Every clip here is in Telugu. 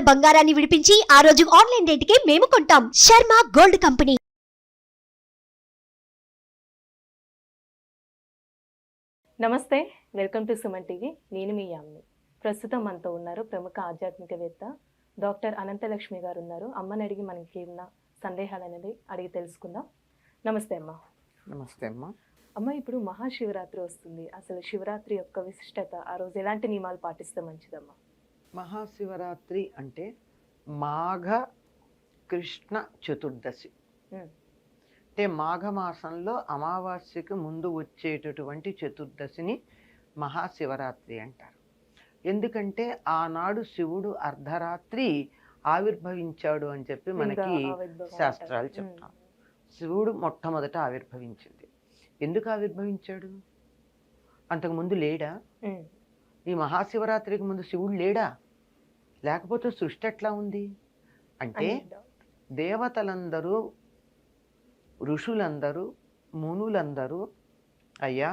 బంగారాన్ని విడిపించి ఆ రోజు ఆన్లైన్ రేటుకే మేము కొంటాం. Sharma gold company. నమస్తే, వెల్కమ్ టు సుమన్ టీవీ. నేను మీ యామ్ని. ప్రస్తుతం మనతో ఉన్నారు ప్రముఖ ఆధ్యాత్మికవేత్త డాక్టర్ అనంతలక్ష్మి గారు ఉన్నారు. అమ్మని అడిగి మనకి ఉన్న సందేహాలు అనేది అడిగి తెలుసుకుందాం. నమస్తే అమ్మ. నమస్తే అమ్మ. అమ్మ, ఇప్పుడు మహాశివరాత్రి వస్తుంది. అసలు శివరాత్రి యొక్క విశిష్టత, ఆ రోజు ఎలాంటి నియమాలు పాటిస్తే మంచిదమ్మా? మహాశివరాత్రి అంటే మాఘ కృష్ణ చతుర్దశి. అంటే మాఘమాసంలో అమావాస్యకి ముందు వచ్చేటటువంటి చతుర్దశిని మహాశివరాత్రి అంటారు. ఎందుకంటే ఆనాడు శివుడు అర్ధరాత్రి ఆవిర్భవించాడు అని చెప్పి మనకి శాస్త్రాలు చెప్తాం. శివుడు మొట్టమొదట ఆవిర్భవించింది. ఎందుకు ఆవిర్భవించాడు? అంతకుముందు లేడా? ఈ మహాశివరాత్రికి ముందు శివుడు లేడా? లేకపోతే సృష్టి ఎట్లా ఉంది అంటే దేవతలందరూ, ఋషులందరూ, మునులందరూ అయ్యా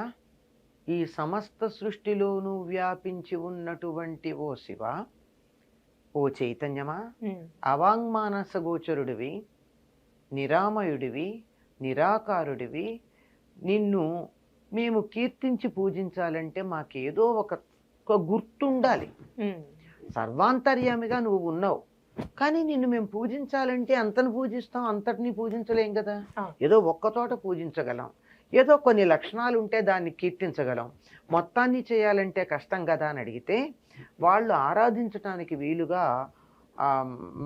ఈ సమస్త సృష్టిలోనూ వ్యాపించి ఉన్నటువంటి ఓ శివ, ఓ చైతన్యమా, అవాంగ్మానస గోచరుడివి, నిరామయుడివి, నిరాకారుడివి, నిన్ను మేము కీర్తించి పూజించాలంటే మాకేదో ఒక గుర్తుండాలి. సర్వాంతర్యామిగా నువ్వు ఉన్నావు, కానీ నిన్ను మేము పూజించాలంటే అంతను పూజిస్తాం, అంతటిని పూజించలేం కదా. ఏదో ఒక్కతోట పూజించగలం, ఏదో కొన్ని లక్షణాలు ఉంటే దాన్ని కీర్తించగలం, మొత్తాన్ని చేయాలంటే కష్టం కదా అని అడిగితే వాళ్ళు ఆరాధించటానికి వీలుగా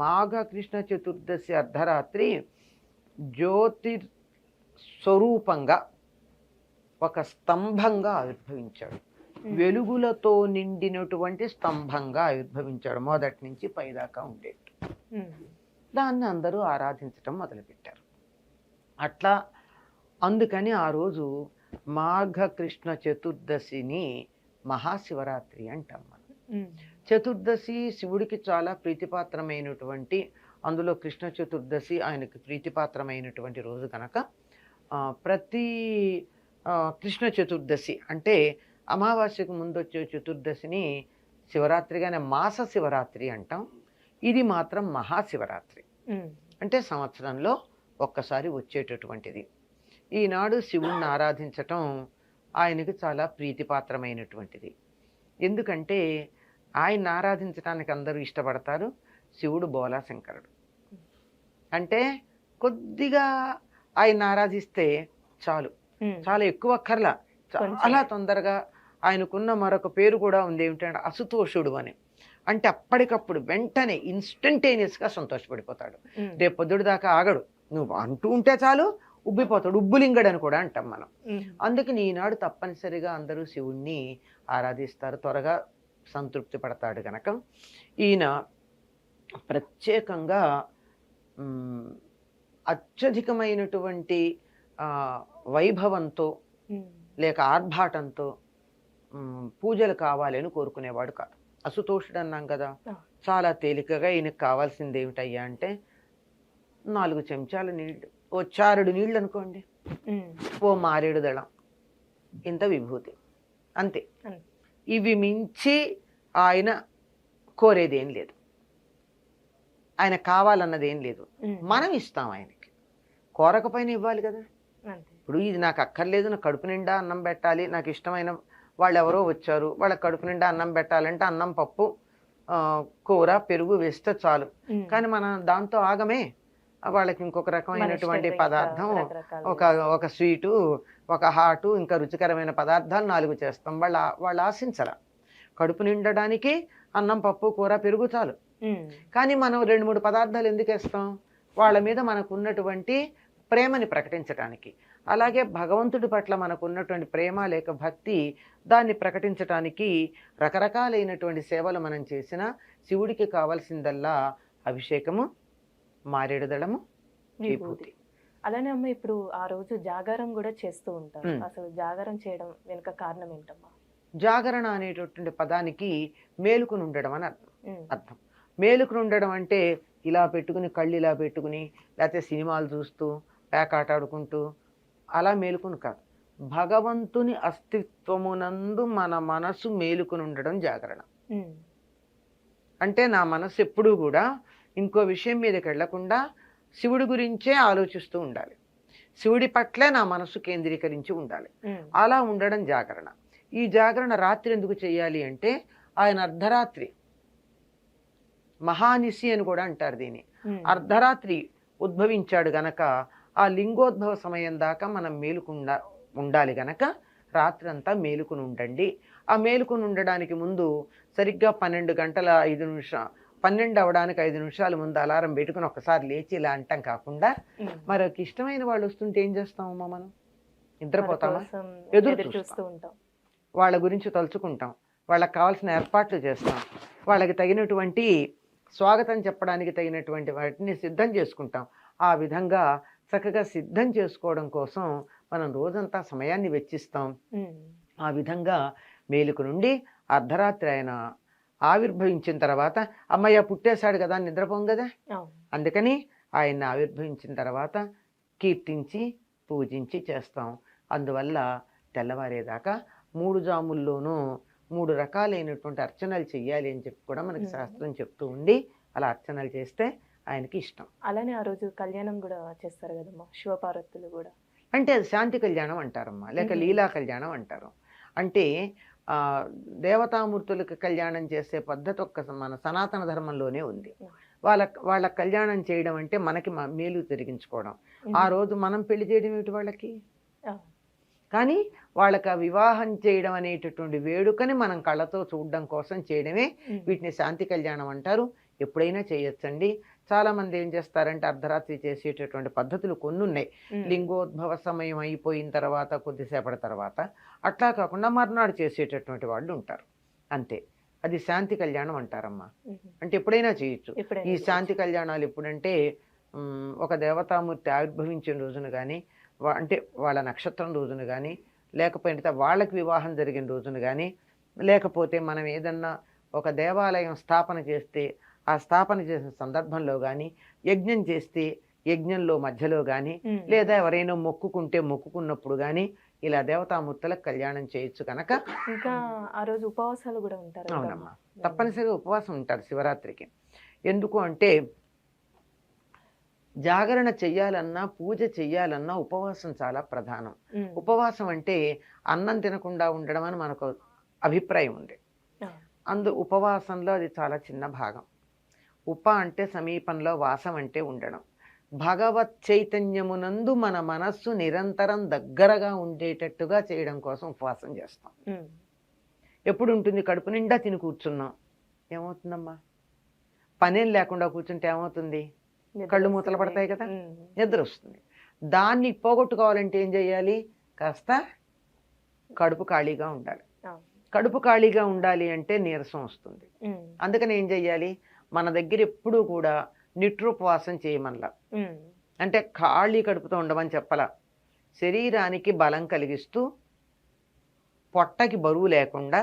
మాఘ కృష్ణ చతుర్దశి అర్ధరాత్రి జ్యోతిర్ స్వరూపంగా ఒక స్తంభంగా ఆవిర్భవించాడు. వెలుగులతో నిండినటువంటి స్తంభంగా ఆవిర్భవించాడు. మొదటి నుంచి పైదాకా ఉండేట్టు. దాన్ని అందరూ ఆరాధించటం మొదలుపెట్టారు. అట్లా అందుకని ఆ రోజు మాఘ కృష్ణ చతుర్దశిని మహాశివరాత్రి అంటాం మనం. చతుర్దశి శివుడికి చాలా ప్రీతిపాత్రమైనటువంటి, అందులో కృష్ణ చతుర్దశి ఆయనకి ప్రీతిపాత్రమైనటువంటి రోజు కనుక ప్రతి కృష్ణ చతుర్దశి అంటే అమావాస్యకు ముందు వచ్చే చతుర్దశిని శివరాత్రిగానే మాస శివరాత్రి అంటాం. ఇది మాత్రం మహాశివరాత్రి అంటే సంవత్సరంలో ఒక్కసారి వచ్చేటటువంటిది. ఈనాడు శివుణ్ణి ఆరాధించటం ఆయనకి చాలా ప్రీతిపాత్రమైనటువంటిది. ఎందుకంటే ఆయన్ని ఆరాధించడానికి అందరూ ఇష్టపడతారు. శివుడు బోలాశంకరుడు అంటే కొద్దిగా ఆయన ఆరాధిస్తే చాలు, చాలా ఎక్కువ అక్కర్లా, చాలా తొందరగా. ఆయనకున్న మరొక పేరు కూడా ఉంది, ఏమిటంటే అసుతోషుడు అని. అంటే అప్పటికప్పుడు వెంటనే ఇన్స్టంటేనియస్గా సంతోషపడిపోతాడు. రేపు పొద్దుడు దాకా ఆగడు, నువ్వు అంటూ ఉంటే చాలు ఉబ్బిపోతాడు. ఉబ్బులింగడు అని కూడా అంటాం మనం. అందుకని ఈనాడు తప్పనిసరిగా అందరూ శివుణ్ణి ఆరాధిస్తారు, త్వరగా సంతృప్తి పడతాడు కనుక ఈయన ప్రత్యేకంగా అత్యధికమైనటువంటి వైభవంతో లేక ఆర్భాటంతో పూజలు కావాలని కోరుకునేవాడు కాదు. అసుతోషుడు అన్నాం కదా, చాలా తేలికగా ఈయనకు కావాల్సింది ఏమిటయ్యా అంటే 4 చెంచాల నీళ్లు, ఓ చారుడు నీళ్ళు అనుకోండి, ఓ మారేడు దళం, ఇంత విభూతి, అంతే. ఇవి మించి ఆయన కోరేదేం లేదు, ఆయన కావాలన్నది ఏం లేదు. మనం ఇస్తాం ఆయనకి, కోరకపోయినా ఇవ్వాలి కదా. ఇప్పుడు ఇది నాకు అక్కర్లేదు, నాకు కడుపు నిండా అన్నం పెట్టాలి, నాకు ఇష్టమైన వాళ్ళు ఎవరో వచ్చారు, వాళ్ళకి కడుపు నిండా అన్నం పెట్టాలంటే అన్నం, పప్పు, కూర, పెరుగు వేస్తే చాలు. కానీ మనం దాంతో ఆగమే, వాళ్ళకి ఇంకొక రకమైనటువంటి పదార్థం, ఒక స్వీటు, ఒక హాటు, ఇంకా రుచికరమైన పదార్థాలు 4 చేస్తాం. వాళ్ళు ఆశించరా. కడుపు నిండడానికి అన్నం, పప్పు, కూర, పెరుగు చాలు. కానీ మనం 2-3 పదార్థాలు ఎందుకు వేస్తాం? వాళ్ళ మీద మనకు ఉన్నటువంటి ప్రేమని ప్రకటించడానికి. అలాగే భగవంతుడి పట్ల మనకు ఉన్నటువంటి ప్రేమ లేక భక్తి, దాన్ని ప్రకటించటానికి రకరకాలైనటువంటి సేవలు మనం చేసిన శివుడికి కావాల్సిందల్లా అభిషేకము, మారేడు దళము, విభూతి. అలానే అమ్మ, ఇప్పుడు ఆ రోజు జాగారం కూడా చేస్తూ ఉంటారు. అసలు జాగారం చేయడం వెనుక కారణం ఏంటమ్మా? జాగరణ అనేటటువంటి పదానికి మేలుకుని ఉండడం అని అర్థం. మేలుకుని ఉండడం అంటే ఇలా పెట్టుకుని, కళ్ళు ఇలా పెట్టుకుని, లేకపోతే సినిమాలు చూస్తూ పేకాటాడుకుంటూ అలా మేలుకుని కాదు. భగవంతుని అస్తిత్వమునందు మన మనసు మేలుకుని ఉండడం జాగరణ. అంటే నా మనసు ఎప్పుడూ కూడా ఇంకో విషయం మీదకి వెళ్లకుండా శివుడి గురించే ఆలోచిస్తూ ఉండాలి, శివుడి పట్లే నా మనసు కేంద్రీకరించి ఉండాలి. అలా ఉండడం జాగరణ. ఈ జాగరణ రాత్రి ఎందుకు చేయాలి అంటే ఆయన అర్ధరాత్రి మహానిశి అని కూడా అంటారు దీన్ని. అర్ధరాత్రి ఉద్భవించాడు గనక ఆ లింగోద్భవ సమయం దాకా మనం ఉండాలి గనక రాత్రి అంతా మేలుకుని ఉండండి. ఆ మేలుకుని ఉండడానికి ముందు సరిగ్గా 12 గంటల 5 నిమిషాలు 12 అవడానికి 5 నిమిషాల ముందు అలారం పెట్టుకుని ఒకసారి లేచి ఇలా అంటాం కాకుండా మరొక ఇష్టమైన వాళ్ళు వస్తుంటే ఏం చేస్తామమ్మా? మనం నిద్రపోతామా? ఎదురు చూస్తూ ఉంటాం, వాళ్ళ గురించి తలుచుకుంటాం, వాళ్ళకి కావాల్సిన ఏర్పాట్లు చేస్తాం, వాళ్ళకి తగినటువంటి స్వాగతం చెప్పడానికి తగినటువంటి వాటిని సిద్ధం చేసుకుంటాం. ఆ విధంగా చక్కగా సిద్ధం చేసుకోవడం కోసం మనం రోజంతా సమయాన్ని వెచ్చిస్తాం. ఆ విధంగా మేలుకు నుండి అర్ధరాత్రి ఆయన ఆవిర్భవించిన తర్వాత అమ్మయ్య పుట్టేశాడు కదా నిద్రపోం కదా, అందుకని ఆయన ఆవిర్భవించిన తర్వాత కీర్తించి పూజించి చేస్తాం. అందువల్ల తెల్లవారేదాకా 3 జాముల్లోనూ 3 రకాలైనటువంటి అర్చనలు చెయ్యాలి అని చెప్పి కూడా మనకి శాస్త్రం చెప్తూ ఉండి అలా అర్చనలు చేస్తే ఆయనకి ఇష్టం. అలానే ఆ రోజు కళ్యాణం కూడా చేస్తారు కదమ్మా, శివపార్వతులు కూడా. అంటే అది శాంతి కళ్యాణం అంటారమ్మా, లేక లీలా కళ్యాణం అంటారు. అంటే దేవతామూర్తులకు కళ్యాణం చేసే పద్ధతి మన సనాతన ధర్మంలోనే ఉంది. వాళ్ళ కళ్యాణం చేయడం అంటే మనకి మేలు జరిగించుకోవడం. ఆ రోజు మనం పెళ్లి చేయడం ఏమిటి వాళ్ళకి, కానీ వాళ్ళకి ఆ వివాహం చేయడం అనేటటువంటి వేడుకని మనం కళ్ళతో చూడడం కోసం చేయడమే వీటిని శాంతి కళ్యాణం అంటారు. ఎప్పుడైనా చేయొచ్చండి. చాలా మంది ఏం చేస్తారంటే అర్ధరాత్రి చేసేటటువంటి పద్ధతులు కొన్ని ఉన్నాయి. లింగోద్భవ సమయం అయిపోయిన తర్వాత కొద్దిసేపటి తర్వాత, అట్లా కాకుండా మర్నాడు చేసేటటువంటి వాళ్ళు ఉంటారు, అంతే. అది శాంతి కళ్యాణం అంటారమ్మా. అంటే ఎప్పుడైనా చేయొచ్చు. ఈ శాంతి కళ్యాణాలు ఎప్పుడంటే ఒక దేవతామూర్తి ఆవిర్భవించిన రోజున కానీ, అంటే వాళ్ళ నక్షత్రం రోజున కానీ, లేకపోతే వాళ్ళకి వివాహం జరిగిన రోజున కానీ, లేకపోతే మనం ఏదన్నా ఒక దేవాలయం స్థాపన చేస్తే ఆ స్థాపన చేసిన సందర్భంలో కానీ, యజ్ఞం చేస్తే యజ్ఞంలో మధ్యలో కానీ, లేదా ఎవరైనా మొక్కుకున్నప్పుడు కానీ ఇలా దేవతామూర్తులకు కళ్యాణం చేయొచ్చు కనుక. ఇంకా ఆ రోజు ఉపవాసాలు కూడా ఉంటారు. అవునమ్మా, తప్పనిసరిగా ఉపవాసం ఉంటారు శివరాత్రికి. ఎందుకు అంటే జాగరణ చెయ్యాలన్నా పూజ చెయ్యాలన్నా ఉపవాసం చాలా ప్రధానం. ఉపవాసం అంటే అన్నం తినకుండా ఉండడం అని మనకు అభిప్రాయం ఉంది. ఉపవాసంలో అది చాలా చిన్న భాగం. అంటే సమీపంలో, వాసం అంటే ఉండడం. భగవత్ చైతన్యమునందు మన మనస్సు నిరంతరం దగ్గరగా ఉండేటట్టుగా చేయడం కోసం ఉపవాసం చేస్తాం. ఎప్పుడు ఉంటుంది? కడుపు నిండా తిని కూర్చున్నాం, ఏమవుతుందమ్మా? పనేం లేకుండా కూర్చుంటే ఏమవుతుంది? కళ్ళు మూతలు పడతాయి కదా, నిద్ర వస్తుంది. దాన్ని పోగొట్టుకోవాలంటే ఏం చేయాలి? కాస్త కడుపు ఖాళీగా ఉండాలి. కడుపు ఖాళీగా ఉండాలి అంటే నీరసం వస్తుంది. అందుకని ఏం చెయ్యాలి? మన దగ్గర ఎప్పుడూ కూడా నిట్రోపవాసం చేయమల్లా. అంటే ఖాళీ కడుపుతో ఉండమని చెప్పలా. శరీరానికి బలం కలిగిస్తూ, పొట్టకి బరువు లేకుండా,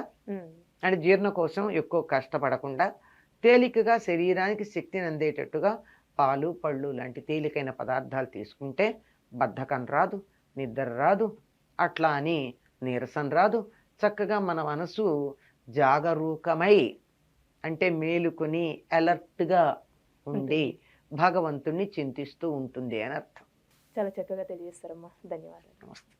అంటే జీర్ణ కోసం ఎక్కువ కష్టపడకుండా, తేలికగా శరీరానికి శక్తిని అందేటట్టుగా పాలు పళ్ళు లాంటి తేలికైన పదార్థాలు తీసుకుంటే బద్ధకం రాదు, నిద్ర రాదు, అట్లా అని నీరసం రాదు. చక్కగా మన మనసు జాగరూకమై, అంటే మేలుకొని అలర్ట్గా ఉండి భగవంతుణ్ణి చింతిస్తూ ఉంటుంది అని అర్థం. చాలా చక్కగా తెలియజేస్తారమ్మా, ధన్యవాదాలు. నమస్తే.